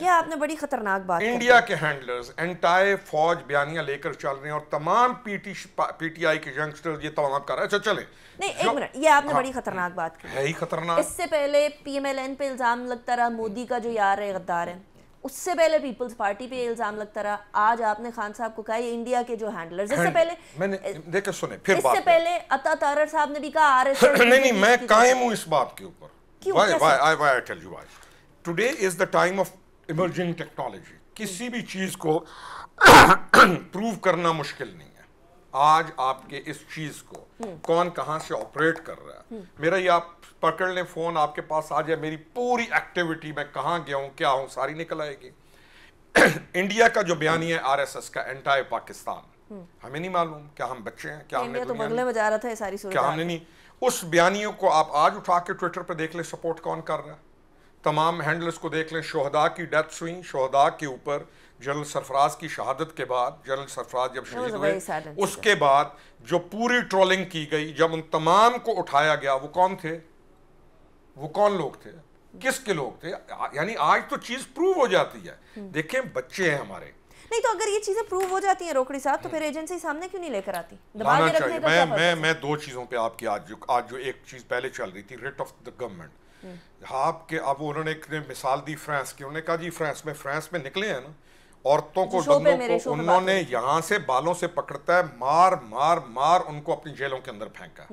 کیا آپ نے بڑی خطرناک بات انڈیا کے ہینڈلرز انٹائر فوج بیانیاں لے کر چل رہے ہیں اور تمام پی ٹی آئی کے ینگسٹرز یہ تمام کر رہے ہیں. اچھا چلیں نہیں ایک منٹ, یہ آپ نے بڑی خطرناک بات کی ہے ہی خطرناک. اس سے پہلے پی ایم ایل این پہ الزام لگتا رہا مودی کا جو یار ہے غدار ہے, اس سے پہلے پیپلز پارٹی پہ الزام لگتا رہا, آج آپ نے خان صاحب کو کہا یہ انڈیا کے جو ہینڈلرز, اس سے پہلے میں نے دیکھیں سنیں پھر اس سے پہلے عطا تارڑ صاحب نے بھی کہا آر ایس ایس. نہیں میں قائم ہوں اس بات کے اوپر. Why I tell you why. Today is the time of emerging technology. کسی بھی چیز کو پروو کرنا مشکل نہیں ہے. آج آپ کے اس چیز کو کون کہاں سے آپریٹ کر رہا ہے, میرا یہ آپ پکڑ لیں فون آپ کے پاس آ جائے, میری پوری ایکٹیویٹی میں کہاں گیا ہوں کیا ہوں ساری نکل آئے گی. انڈیا کا جو بیانی ہے آر ایس ایس کا انٹائر پاکستان, ہمیں نہیں معلوم کیا ہم بچے ہیں, کیا ہم نے تو بغلے میں جا رہا تھا یہ ساری صورت, کیا ہم نے نہیں. اس بیانیوں کو آپ آج اٹھا کے ٹویٹر پہ دیکھ لیں سپورٹ کون کر رہا ہے. تمام ہینڈلرز کو دیکھ لیں, شہداء کی ڈیتھس ہوئیں, شہداء کے اوپر جنرل سرفراز کی شہادت کے بعد, جنرل سرفراز جب شہید ہوئے اس کے بعد جو پوری ٹرولنگ کی گئی, جب ان تمام کو اٹھایا گیا, وہ کون تھے, وہ کون لوگ تھے, کس کے لوگ تھے. یعنی آج تو چیز پروو ہو جاتی ہے. دیکھیں بچے ہیں ہمارے. نہیں تو اگر یہ چیزیں پروو ہو جاتی ہیں روکڑی صاحب, تو پھر ایجنسی سامنے کیوں نہیں لے کر آتی؟ لانا چاہیے. میں دو چیزوں پہ آپ کی آج جو ایک چیز پہلے چل رہی تھی, ریٹ آف دا گورنمنٹ, آپ کے اب انہوں نے ایک مثال دی فرانس کی. انہوں نے کہا جی فرانس میں نکلے ہیں نا عورتوں کو, بندوں کو انہوں نے یہاں سے بالوں سے پکڑتا ہے, مار مار مار ان کو اپنی جیلوں کے اندر پھینکا.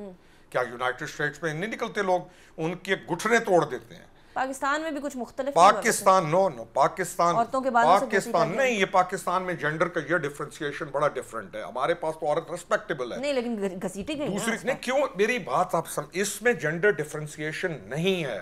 کیا یونائٹڈ اسٹیٹس میں نہیں نکلتے لوگ, ان کے گھٹنے توڑ دیتے ہیں. پاکستان میں بھی کچھ مختلف, پاکستان پاکستان نہیں, یہ پاکستان میں جینڈر کا یہ ڈفرینسیشن بڑا ڈفرینٹ ہے. ہمارے پاس تو عورت ریسپیکٹیبل ہے. نہیں لیکن گھسیٹی گئی دوسری نہیں, کیوں میری بات آپ اس میں جینڈر ڈفرینسیشن نہیں ہے.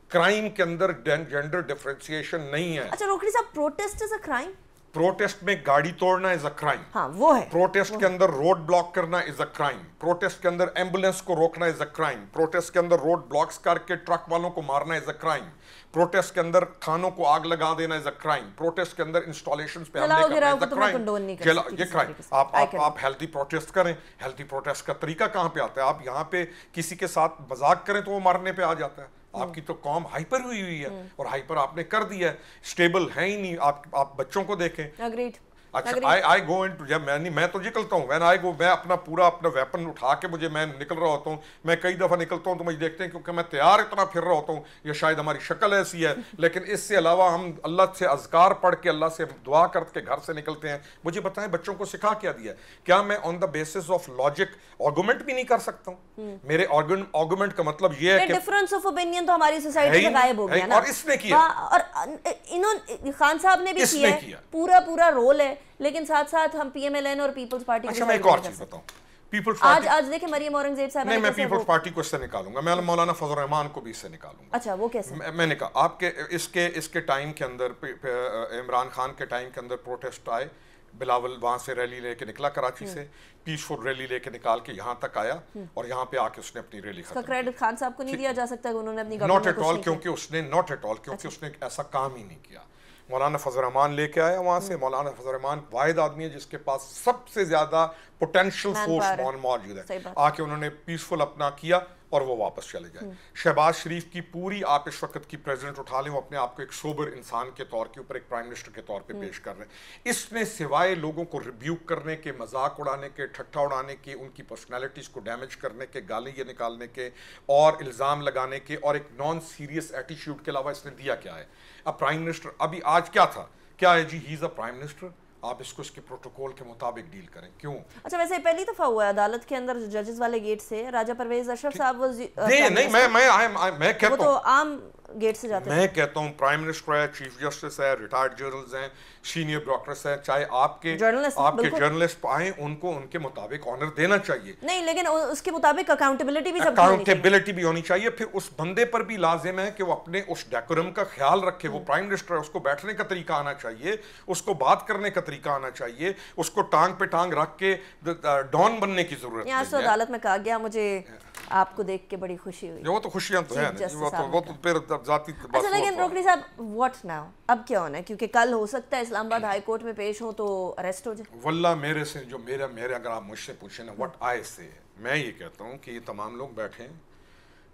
کرائم کے اندر جینڈر ڈفرینسیشن نہیں ہے. اچھا روکڑی صاحب, protest is a crime. Protest میں گاڑی توڑنا از اے کرائم. ہاں وہ ہے. پروٹیسٹ کے اندر روڈ بلاک کرنا از اے کرائم. پروٹیسٹ کے اندر ایمبولینس کو روکنا از اے کرائم. پروٹیسٹ کے اندر روڈ بلاکس کر کے ٹرک والوں کو مارنا از اے کرائم. پروٹیسٹ کے اندر کھانوں کو آگ لگا دینا از اے کرائم. پروٹیسٹ کے اندر انسٹالیشنز پہ حملے کرنا از اے کرائم. یہ کرائم. آپ ہیلتھی پروٹیسٹ کریں. ہیلتھی پروٹیسٹ کا طریقہ کہاں پہ آتا ہے؟ آپ یہاں پہ کسی کے ساتھ مذاق کریں تو وہ مارنے پہ آ جاتا ہے. آپ کی تو قوم ہائپر ہوئی ہے, اور ہائپر آپ نے کر دیا ہے, اسٹیبل ہے ہی نہیں. آپ بچوں کو دیکھیں. اچھا I go into, جب میں تو نکلتا ہوں, when I go, میں اپنا ویپن اٹھا کے میں نکل رہا ہوتا ہوں. میں کئی دفعہ نکلتا ہوں تو مجھے دیکھتے ہیں کیونکہ میں تیار اتنا پھر رہا ہوتا ہوں, یا شاید ہماری شکل ایسی ہے, لیکن اس سے علاوہ ہم اللہ سے اذکار پڑھ کے, اللہ سے دعا کر کے گھر سے نکلتے ہیں. مجھے بتائیں بچوں کو سکھا کیا دیا؟ کیا میں on the basis of logic argument بھی نہیں کر سکتا ہوں؟ میرے آرگومنٹ کا مطلب یہ ہے کہ ڈفرنس آف اوپینین تو ہماری سوسائٹی سے غائب ہو گیا نا. اور اس نے کیا, اور انہوں خان صاحب نے بھی کیا ہے, پورا رول ہے. لیکن ساتھ ساتھ ہم پی ایم ایل این اور پیپلز پارٹی. اچھا میں ایک اور چیز بتاؤں. پیپلز پارٹی آج دیکھیں مریم اورنگزیب صاحب نہیں, میں پیپلز پارٹی کو اس سے نکالوں گا. میں مولانا فضل الرحمان کو بھی اس سے نکالوں گا. اچھا وہ کیسے؟ میں نے کہا آپ کے اس کے ٹائم کے اندر, عمران خان کے ٹائم کے اندر پروٹیسٹ آئے. بلاول وہاں سے ریلی لے کے نکلا کراچی سے, پیسفل ریلی لے کے نکال کے یہاں تک آیا, اور یہاں پہ آ کے اس نے اپنی ریلی ختم. اس کا کریڈٹ خان صاحب کو نہیں دیا جا سکتا کہ انہوں نے اپنی ناٹ ایٹ آل, کیونکہ اس نے ایسا کام ہی نہیں کیا. مولانا فضل الرحمان لے کے آیا وہاں سے. مولانا فضل الرحمان واحد آدمی ہے جس کے پاس سب سے زیادہ پوٹینشیل فورس موجود ہے. آ کے انہوں نے پیسفل اپنا کیا اور وہ واپس چلے جائے. شہباز شریف کی پوری آپ اس وقت کی پریزیڈنٹ اٹھا لیں, وہ اپنے آپ کو ایک سوبر انسان کے طور کے اوپر ایک پرائم منسٹر کے طور پہ پیش کر رہے ہیں. اس نے سوائے لوگوں کو ریبیوک کرنے کے, مذاق اڑانے کے, ٹھٹھا اڑانے کے, ان کی پرسنالٹیز کو ڈیمیج کرنے کے, گالی یہ نکالنے کے اور الزام لگانے کے, اور ایک نان سیریس ایٹیٹیوڈ کے علاوہ اس نے دیا کیا ہے؟ اب پرائم منسٹر ابھی آج کیا تھا, کیا ہے جی, ہی از اے پرائم منسٹر, آپ اس کو اس کے پروٹوکول کے مطابق ڈیل کریں. کیوں؟ اچھا ویسے پہلی دفعہ ہوا ہے عدالت کے اندر ججز والے گیٹ سے راجہ پرویز اشرف صاحب نہیں, میں کہتا ہوں, وہ تو عام گیٹ سے جاتے ہیں. میں کہتا ہوں پرائم منسٹر ہے, چیف جسٹس ہے, ریٹائرڈ جنرلز ہیں, سینئر ڈاکٹرز ہیں, چاہے آپ کے جرنلسٹ آئیں, ان کو ان کے مطابق آنر دینا چاہیے. نہیں لیکن اس کے مطابق اکاؤنٹیبلٹی بھی ہونی چاہیے. پھر اس بندے پر بھی لازم ہے کہ وہ اپنے اس ڈیکورم کا خیال رکھے. وہ پرائم منسٹر ہے, اس کو بیٹھنے کا طریقہ آنا چاہیے, اس کو بات کرنے کا طریقہ آنا چاہیے, اس کو ٹانگ پہ ٹانگ رکھ کے ڈان بننے کی ضرورت نہیں ہے. یہاں سے عدالت میں کہا گیا, مجھے آپ کو دیکھ کے بڑی خوشی ہوئی. وہ تو خوشیاں تو ہیں, وہ تو پھر ذاتی. اچھا لیکن روکڑی صاحب واٹ ناؤ, اب کیا ہونا ہے؟ کیونکہ کل ہو سکتا ہے اسلام آباد ہائی کورٹ میں پیش ہوں تو اریسٹ ہو جائے. واللہ میرے سے جو میرے اگر آپ مجھ سے پوچھیں نا, واٹ آئی سے, میں یہ کہتا ہوں کہ یہ تمام لوگ بیٹھیں,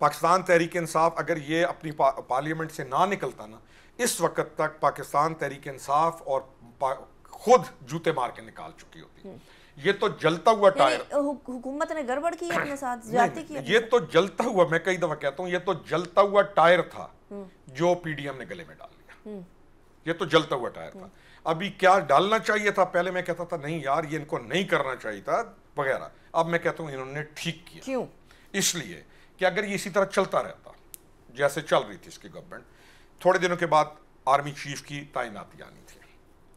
پاکستان تحریک انصاف اگر یہ اپنی پارلیمنٹ سے نہ نکلتا نا، اس وقت تک پاکستان تحریک انصاف اور خود جوتے مار کے نکال چکی ہوتی. یہ تو جلتا ہوا ٹائر، حکومت نے گڑبڑ کی اپنے ساتھ، زیادتی کی. یہ تو جلتا ہوا، میں کئی دفعہ کہتا ہوں یہ تو جلتا ہوا ٹائر تھا جو پی ڈی ایم نے گلے میں ڈال لیا. یہ تو جلتا ہوا ٹائر تھا. ابھی کیا ڈالنا چاہیے تھا؟ پہلے میں کہتا تھا نہیں یار یہ ان کو نہیں کرنا چاہیے تھا وغیرہ. اب میں کہتا ہوں انہوں نے ٹھیک کیا. کیوں؟ اس لیے کہ اگر یہ اسی طرح چلتا رہتا جیسے چل رہی تھی اس کی گورنمنٹ، تھوڑے دنوں کے بعد آرمی چیف کی تعیناتی آنی تھی.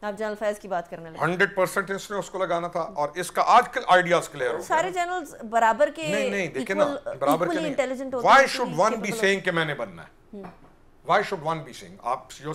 آپ جنرل فیض کی بات کرنے لگے. 100% اس نے اس کو لگانا تھا. اور اس کا آج کل آئیڈیاز کلیئر ہو گئے. سارے جنرلز برابر کے نہیں دیکھیں نا، برابر کے نہیں. ہوتے why should one be seeing کہ میں نے بننا ہے؟ Why should one be seeing? آپ جو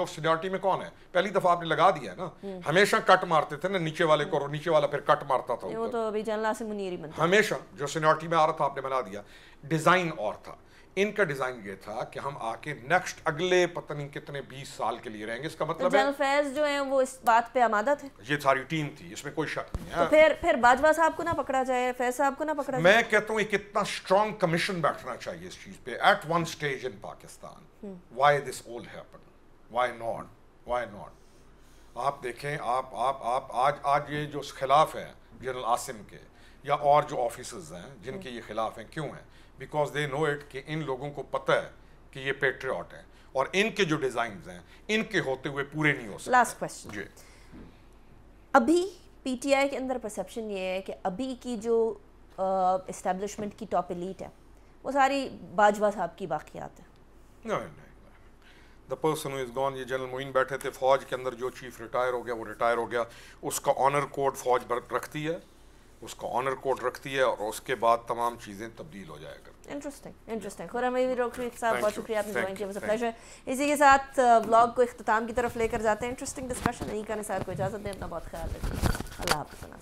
سینیورٹی میں کون ہے؟ پہلی دفعہ آپ نے لگا دیا ہے نا. ہمیشہ کٹ مارتے تھے نا نیچے والے کو، نیچے والا پھر کٹ مارتا تھا. وہ تو ابھی جنرل عاصم منیر ہی بنتا. ہمیشہ جو سینیورٹی میں آ رہا تھا آپ نے بنا دیا. ڈیزائن اور تھا ان کا. ڈیزائن یہ تھا کہ ہم آ کے نیکسٹ اگلے پتہ نہیں کتنے 20 سال کے لیے رہیں گے. اس کا مطلب ہے جنرل فیض جو ہیں وہ اس بات پہ آمادہ تھے. یہ ساری ٹیم تھی، اس میں کوئی شک نہیں ہے. تو پھر باجوہ صاحب کو نہ پکڑا جائے، فیض صاحب کو نہ پکڑا جائے. میں کہتا ہوں ایک اتنا اسٹرانگ کمیشن بیٹھنا چاہیے اس چیز پہ at one stage in Pakistan. Why this all happen? Why not? آپ دیکھیں، آپ آج یہ جو خلاف ہے جنرل عاصم کے یا اور جو آفیسرز ہیں جن کے یہ خلاف ہیں، کیوں ہیں؟ بیکاز دے نو اٹ کہ ان لوگوں کو پتہ ہے کہ یہ پیٹریوٹ ہیں اور ان کے جو ڈیزائنز ہیں ان کے ہوتے ہوئے پورے نہیں ہو سکتے. Last question. جی، ابھی پی ٹی آئی کے اندر پرسیپشن یہ ہے کہ ابھی کی جو اسٹیبلشمنٹ کی ٹاپ ایلیٹ ہے وہ ساری باجوہ صاحب کی باقیات ہیں. نہیں the person who is gone. یہ جنرل معین بیٹھے تھے فوج کے اندر، جو چیف ریٹائر ہو گیا وہ ریٹائر ہو گیا. اس کا آنر کوڈ فوج رکھتی ہے، اس کا آنر کوڈ رکھتی ہے اور اس کے بعد تمام چیزیں تبدیل ہو جائے گا. انٹرسٹنگ. خورم روکری صاحب بہت شکریہ، آپ نے جوائن کیا. Was a pleasure. اسی کے ساتھ ولاگ کو اختتام کی طرف لے کر جاتے ہیں. Interesting discussion. نہیں کرنے سار کو اجازت دیں. اپنا بہت خیال رکھیں. اللہ حافظ.